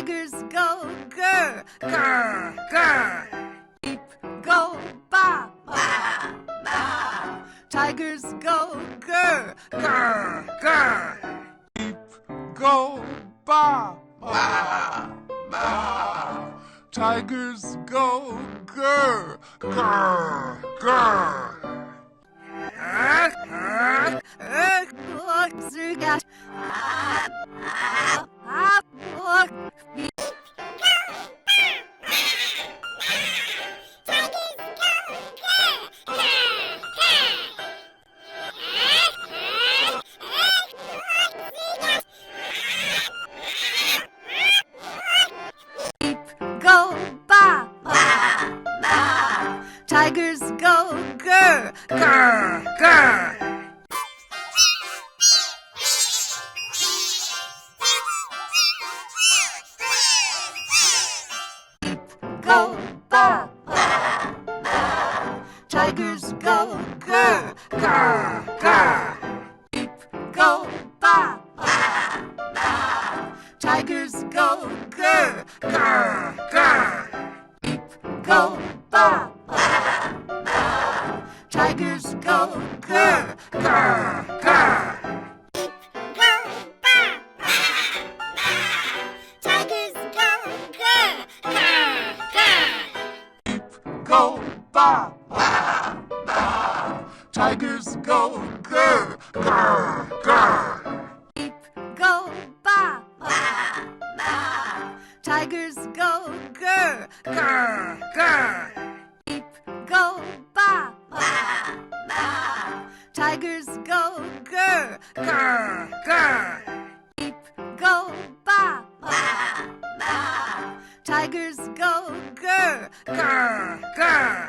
Tigers go grrr, grrr, grrr. Sheep go ba, ba, ba. Tigers go grrr, grrr, grrr. Sheep go ba, ba, ba. Tigers go grrr, grrr, grrr. Go ba, ba, ba. Tigers go grrr, grrr, grrr. Go ba, ba, ba. Tigers go grrr, grrr, grrr. Sheep go ba, ba, ba. Tigers go grrr, grrr, grrr. Sheep go ba, ba, ba. Tigers go grrr, grrr, grrr. Go ba, ba, ba. Tigers go grrr, grrr, grrr. Sheep go ba, ba, ba. Tigers go grrr, grrr, grrr. Sheep go ba, ba, ba. Tigers go grrr, grrr, grrr. Sheep go ba, ba, ba. Tigers go grrr, grrr, grrr.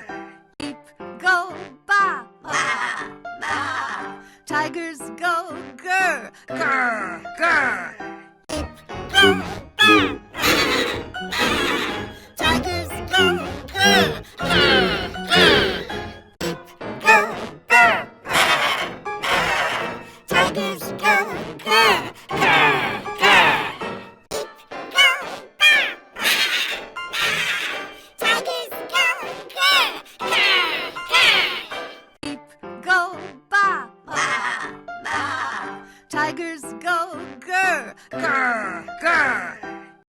Sheep go ba, ba, ba. Tigers go grrr, grrr, grrr.